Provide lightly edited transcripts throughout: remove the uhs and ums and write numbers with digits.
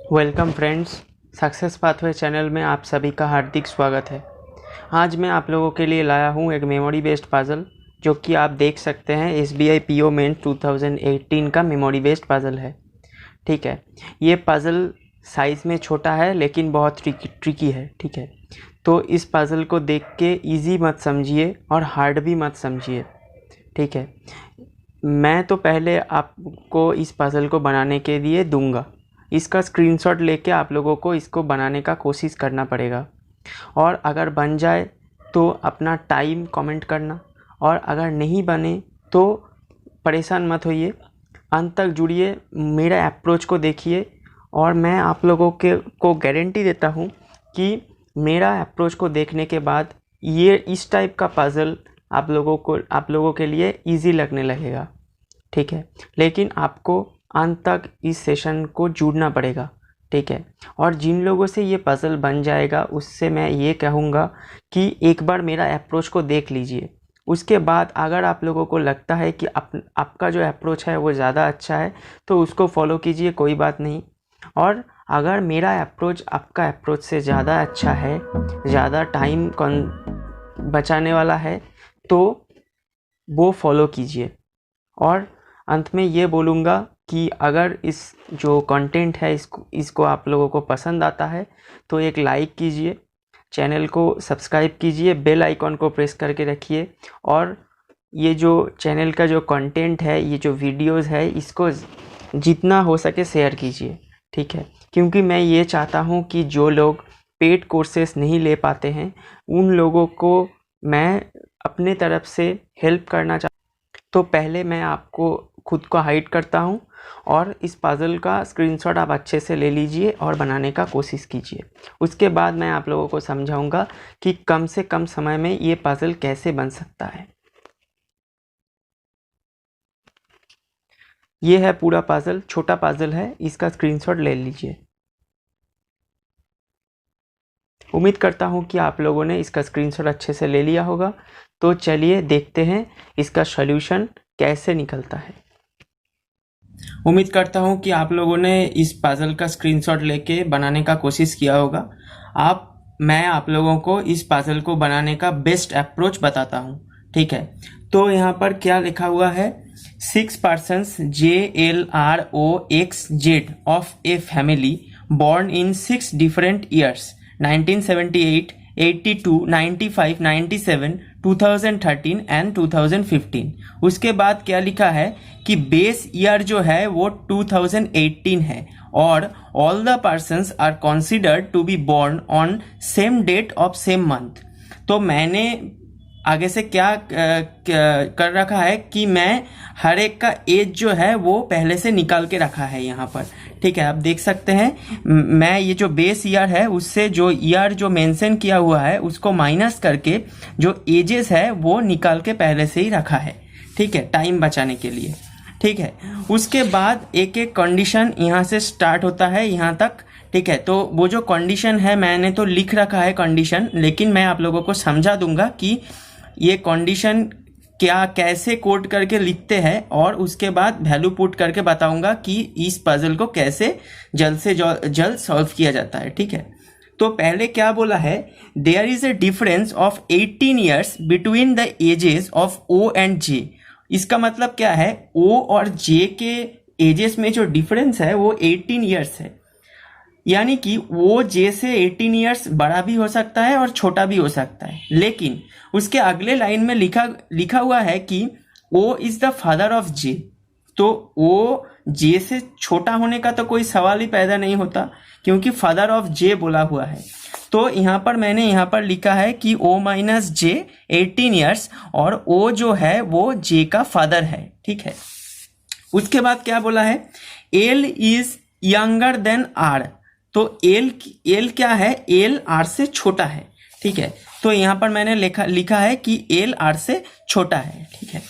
Welcome friends, success pathway channel में आप सभी का हार्दिक स्वागत है। आज मैं आप लोगों के लिए लाया हूं एक मेमोरी बेस्ड पज़ल जो कि आप देख सकते हैं SBI PO मेंस 2018 का मेमोरी बेस्ड पज़ल है। ठीक है, ये पज़ल साइज़ में छोटा है लेकिन बहुत ट्रिकी है। ठीक है, तो इस पज़ल को देख के ईजी मत समझिए और हार्ड भी मत समझिए। ठीक है, मैं तो पहले आपको इस पज़ल को बनाने के लिए दूंगा। इसका स्क्रीनशॉट लेके आप लोगों को इसको बनाने का कोशिश करना पड़ेगा और अगर बन जाए तो अपना टाइम कमेंट करना, और अगर नहीं बने तो परेशान मत होइए, अंत तक जुड़िए, मेरा अप्रोच को देखिए और मैं आप लोगों को गारंटी देता हूँ कि मेरा अप्रोच को देखने के बाद ये इस टाइप का पज़ल आप लोगों के लिए इजी लगने लगेगा। ठीक है, लेकिन आपको अंत तक इस सेशन को जुड़ना पड़ेगा। ठीक है, और जिन लोगों से ये पज़ल बन जाएगा उससे मैं ये कहूँगा कि एक बार मेरा अप्रोच को देख लीजिए। उसके बाद अगर आप लोगों को लगता है कि आपका जो अप्रोच है वो ज़्यादा अच्छा है तो उसको फॉलो कीजिए, कोई बात नहीं। और अगर मेरा अप्रोच आपका अप्रोच से ज़्यादा अच्छा है, ज़्यादा टाइम बचाने वाला है, तो वो फॉलो कीजिए। और अंत में ये बोलूँगा कि अगर इस जो कंटेंट है इसको आप लोगों को पसंद आता है तो एक लाइक कीजिए, चैनल को सब्सक्राइब कीजिए, बेल आइकॉन को प्रेस करके रखिए, और ये जो चैनल का जो कंटेंट है, ये जो वीडियोस है, इसको जितना हो सके शेयर कीजिए। ठीक है, क्योंकि मैं ये चाहता हूँ कि जो लोग पेड कोर्सेस नहीं ले पाते हैं उन लोगों को मैं अपने तरफ से हेल्प करना चाहता हूँ। तो पहले मैं आपको खुद को हाइड करता हूँ और इस पज़ल का स्क्रीनशॉट आप अच्छे से ले लीजिए और बनाने का कोशिश कीजिए। उसके बाद मैं आप लोगों को समझाऊंगा कि कम से कम समय में ये पज़ल कैसे बन सकता है। ये है पूरा पज़ल, छोटा पज़ल है, इसका स्क्रीनशॉट ले लीजिए। उम्मीद करता हूँ कि आप लोगों ने इसका स्क्रीनशॉट अच्छे से ले लिया होगा। तो चलिए देखते हैं इसका सॉल्यूशन कैसे निकलता है। उम्मीद करता हूँ कि आप लोगों ने इस पज़ल का स्क्रीनशॉट लेके बनाने का कोशिश किया होगा। मैं आप लोगों को इस पज़ल को बनाने का बेस्ट अप्रोच बताता हूँ। ठीक है, तो यहाँ पर क्या लिखा हुआ है, 6 persons JLROXZ of a family born in 6 different years 1978, 82, 95, 97, 2013 and 2015। उसके बाद क्या लिखा है कि बेस ईयर जो है वो 2018 है और all the persons are considered to be born on same date of same month. तो मैंने आगे से क्या कर रखा है कि मैं हर एक का एज जो है वो पहले से निकाल के रखा है यहाँ पर। ठीक है, आप देख सकते हैं मैं ये जो बेस ईयर है उससे जो ईयर जो मेंशन किया हुआ है उसको माइनस करके जो एजेस है वो निकाल के पहले से ही रखा है। ठीक है, टाइम बचाने के लिए। ठीक है, उसके बाद एक एक कंडीशन यहाँ से स्टार्ट होता है यहाँ तक। ठीक है, तो वो जो कंडीशन है मैंने तो लिख रखा है कंडीशन, लेकिन मैं आप लोगों को समझा दूंगा कि ये कंडीशन क्या कैसे कोड करके लिखते हैं और उसके बाद वैल्यू पुट करके बताऊंगा कि इस पजल को कैसे जल्द से जल्द सॉल्व किया जाता है। ठीक है, तो पहले क्या बोला है, there is a difference of 18 years between the ages of O and J. इसका मतलब क्या है, ओ और जे के एजेस में जो डिफरेंस है वो 18 ईयर्स है, यानी कि वो जे से 18 ईयर्स बड़ा भी हो सकता है और छोटा भी हो सकता है। लेकिन उसके अगले लाइन में लिखा हुआ है कि O is the father of J, तो ओ जे से छोटा होने का तो कोई सवाल ही पैदा नहीं होता क्योंकि फादर ऑफ जे बोला हुआ है। तो यहाँ पर मैंने यहाँ पर लिखा है कि ओ माइनस जे 18 ईयर्स और ओ जो है वो जे का फादर है। ठीक है, उसके बाद क्या बोला है, L is younger than R. तो एल क्या है, एल आर से छोटा है। ठीक है, तो यहां पर मैंने लिखा है कि एल आर से छोटा है। ठीक है,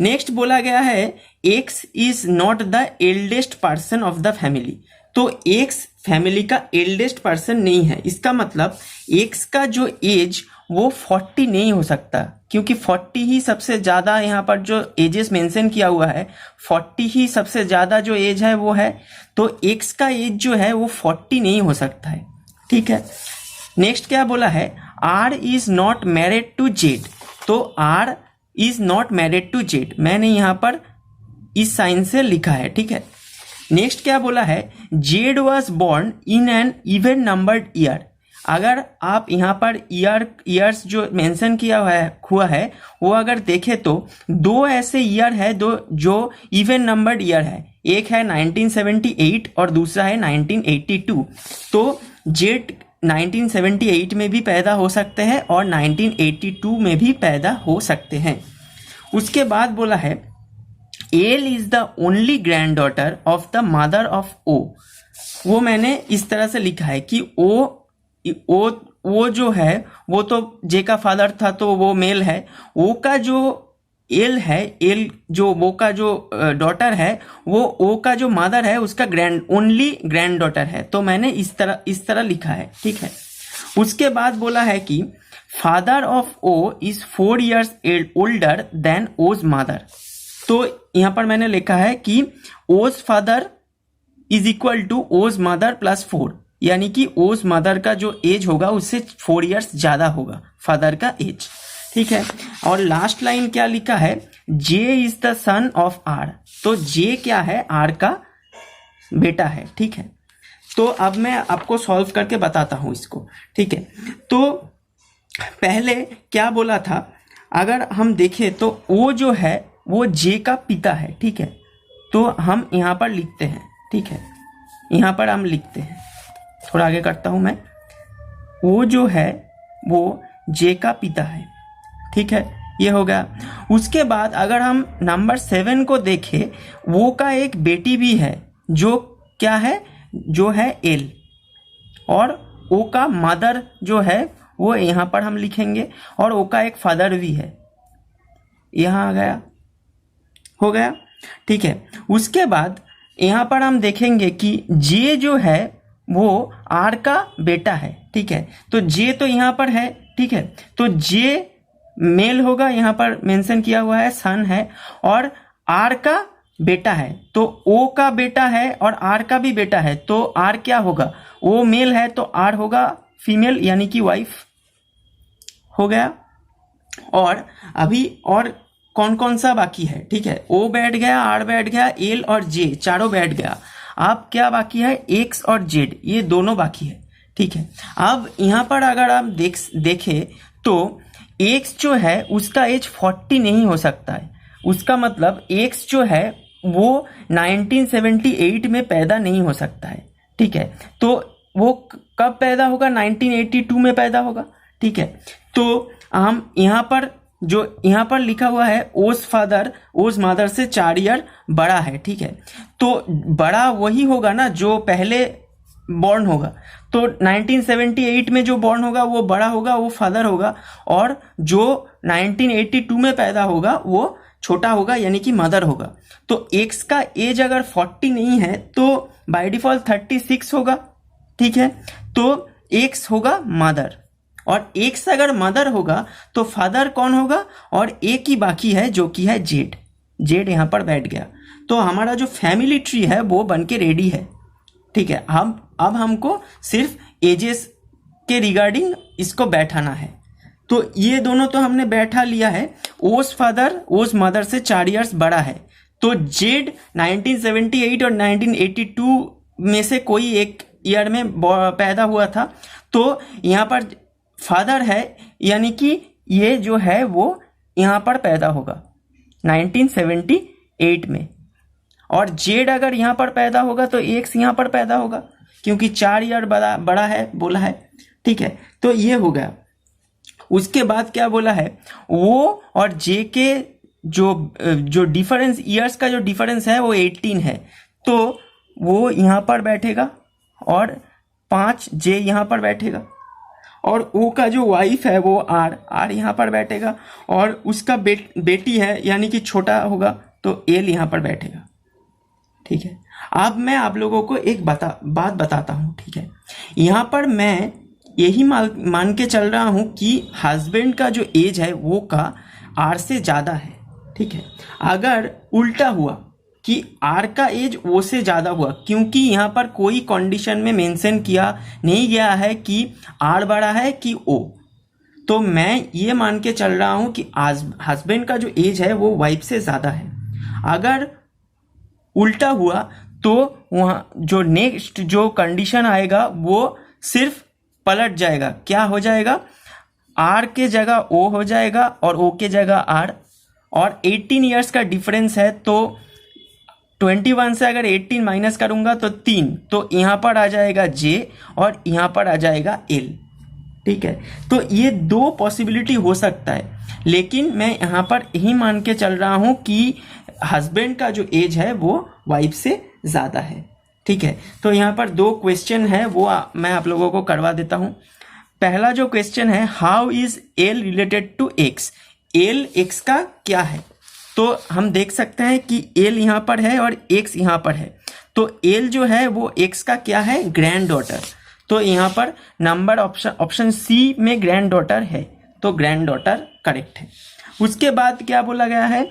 नेक्स्ट बोला गया है x is not the eldest person of the family. तो एक्स फैमिली का एल्डेस्ट पर्सन नहीं है, इसका मतलब एक्स का जो एज वो 40 नहीं हो सकता, क्योंकि 40 ही सबसे ज़्यादा यहाँ पर जो एजेस मेंशन किया हुआ है, 40 ही सबसे ज़्यादा जो एज है वो है, तो x का एज जो है वो 40 नहीं हो सकता है। ठीक है, नेक्स्ट क्या बोला है, R is not married to Z. तो R is not married to Z मैंने यहाँ पर इस साइन से लिखा है। ठीक है, नेक्स्ट क्या बोला है, Z was born in an even numbered year. अगर आप यहाँ पर ईयर्स जो मेंशन किया हुआ है वो अगर देखें तो दो ऐसे ईयर है, दो जो इवन नंबर्ड ईयर है, एक है 1978 और दूसरा है 1982। तो जेड 1978 में भी पैदा हो सकते हैं और 1982 में भी पैदा हो सकते हैं। उसके बाद बोला है L is the only granddaughter of the mother of O. वो मैंने इस तरह से लिखा है कि ओ जो है वो तो जे का फादर था तो वो मेल है, ओ का जो एल है, एल जो वो का जो डॉटर है, वो ओ का जो मदर है उसका ओनली ग्रैंड डॉटर है। तो मैंने इस तरह लिखा है। ठीक है, उसके बाद बोला है कि father of O is 4 years older than O's mother. तो यहां पर मैंने लिखा है कि O's father is equal to O's mother plus 4, यानी कि ओज मदर का जो एज होगा उससे 4 years ज्यादा होगा फादर का एज। ठीक है, और लास्ट लाइन क्या लिखा है, J is the son of R. तो जे क्या है, आर का बेटा है। ठीक है, तो अब मैं आपको सॉल्व करके बताता हूं इसको। ठीक है, तो पहले क्या बोला था, अगर हम देखें तो ओ जो है वो जे का पिता है। ठीक है, तो हम यहाँ पर लिखते हैं। ठीक है, यहाँ पर हम लिखते हैं, थोड़ा आगे करता हूं मैं, ओ जो है वो जे का पिता है। ठीक है, ये हो गया। उसके बाद अगर हम नंबर 7 को देखें, वो का एक बेटी भी है जो क्या है, जो है एल, और ओ का मदर जो है वो यहाँ पर हम लिखेंगे, और ओ का एक फादर भी है। यहाँ आ गया, हो गया। ठीक है, उसके बाद यहाँ पर हम देखेंगे कि जे जो है वो आर का बेटा है। ठीक है, तो जे तो यहाँ पर है। ठीक है, तो जे मेल होगा, यहाँ पर मेंशन किया हुआ है सन है, और आर का बेटा है, तो ओ का बेटा है और आर का भी बेटा है, तो आर क्या होगा, ओ मेल है तो आर होगा फीमेल, यानी कि वाइफ। हो गया। और अभी और कौन कौन सा बाकी है। ठीक है, ओ बैठ गया, आर बैठ गया, एल और जे चारों बैठ गया। अब क्या बाकी है, एक्स और जेड, ये दोनों बाकी है। ठीक है, अब यहाँ पर अगर आप देखें तो एक्स जो है उसका एज 40 नहीं हो सकता है। उसका मतलब एक्स जो है वो 1978 में पैदा नहीं हो सकता है। ठीक है, तो वो कब पैदा होगा, 1982 में पैदा होगा। ठीक है, तो हम यहाँ पर जो यहाँ पर लिखा हुआ है ओज फादर ओज मदर से 4 year बड़ा है। ठीक है, तो बड़ा वही होगा ना जो पहले बॉर्न होगा, तो 1978 में जो बॉर्न होगा वो बड़ा होगा, वो फादर होगा, और जो 1982 में पैदा होगा वो छोटा होगा, यानी कि मदर होगा। तो एक्स का एज अगर 40 नहीं है तो बाय डिफॉल्ट 36 होगा। ठीक है, तो एक्स होगा मदर, और एक्स अगर मदर होगा तो फादर कौन होगा, और एक ही बाकी है जो कि है जेड। जेड यहाँ पर बैठ गया, तो हमारा जो फैमिली ट्री है वो बन के रेडी है। ठीक है, अब हमको सिर्फ एजेस के रिगार्डिंग इसको बैठाना है। तो ये दोनों तो हमने बैठा लिया है। ओज फादर ओज मदर से 4 years बड़ा है, तो जेड 1978 और 1982 में से कोई एक ईयर में पैदा हुआ था, तो यहाँ पर फादर है, यानी कि ये जो है वो यहाँ पर पैदा होगा 1978 में, और जेड अगर यहाँ पर पैदा होगा तो एक्स यहाँ पर पैदा होगा, क्योंकि 4 year बड़ा है बोला है। ठीक है, तो ये हो गया। उसके बाद क्या बोला है, वो और जे के जो डिफरेंस, ईयर्स का जो डिफरेंस है वो 18 है, तो वो यहाँ पर बैठेगा, और 5 जे यहाँ पर बैठेगा, और ओ का जो वाइफ है वो आर यहाँ पर बैठेगा, और उसका बेटी है यानी कि छोटा होगा, तो एल यहाँ पर बैठेगा। ठीक है, अब मैं आप लोगों को एक बात बताता हूँ। ठीक है, यहाँ पर मैं यही मान के चल रहा हूँ कि हस्बैंड का जो एज है वो का आर से ज़्यादा है, ठीक है। अगर उल्टा हुआ कि आर का एज ओ से ज़्यादा हुआ, क्योंकि यहाँ पर कोई कंडीशन में मेंशन किया नहीं गया है कि आर बड़ा है कि ओ, तो मैं ये मान के चल रहा हूँ कि हस्बैंड का जो एज है वो वाइफ से ज़्यादा है। अगर उल्टा हुआ तो वहाँ जो नेक्स्ट जो कंडीशन आएगा वो सिर्फ पलट जाएगा, क्या हो जाएगा, आर के जगह ओ हो जाएगा और ओ के जगह आर। और 18 ईयर्स का डिफरेंस है तो 21 से अगर 18 माइनस करूँगा तो 3, तो यहाँ पर आ जाएगा जे और यहाँ पर आ जाएगा एल, ठीक है। तो ये दो पॉसिबिलिटी हो सकता है, लेकिन मैं यहाँ पर यही मान के चल रहा हूँ कि हस्बैंड का जो एज है वो वाइफ से ज़्यादा है, ठीक है। तो यहाँ पर दो क्वेश्चन है वो मैं आप लोगों को करवा देता हूँ। पहला जो क्वेश्चन है, how is L related to X, L X का क्या है। तो हम देख सकते हैं कि एल यहाँ पर है और एक्स यहाँ पर है, तो एल जो है वो एक्स का क्या है, ग्रैंड डॉटर। तो यहाँ पर नंबर ऑप्शन सी में ग्रैंड डॉटर है, तो ग्रैंड डॉटर करेक्ट है। उसके बाद क्या बोला गया है,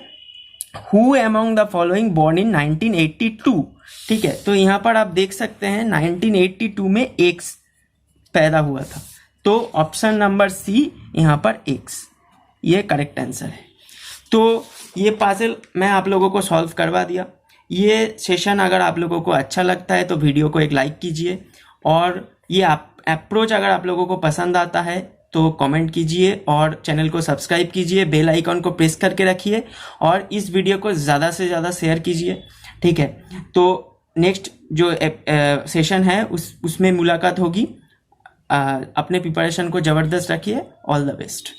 who among the following born in 1982, ठीक है। तो यहाँ पर आप देख सकते हैं 1982 में एक्स पैदा हुआ था, तो ऑप्शन नंबर सी यहाँ पर एक्स ये करेक्ट आंसर है। तो ये पजल मैं आप लोगों को सॉल्व करवा दिया। ये सेशन अगर आप लोगों को अच्छा लगता है तो वीडियो को एक लाइक कीजिए, और ये अप्रोच अगर आप लोगों को पसंद आता है तो कमेंट कीजिए और चैनल को सब्सक्राइब कीजिए, बेल आइकॉन को प्रेस करके रखिए और इस वीडियो को ज़्यादा से ज़्यादा शेयर कीजिए, ठीक है। तो नेक्स्ट जो सेशन है उसमें मुलाकात होगी। अपने प्रिपरेशन को ज़बरदस्त रखिए। All the best.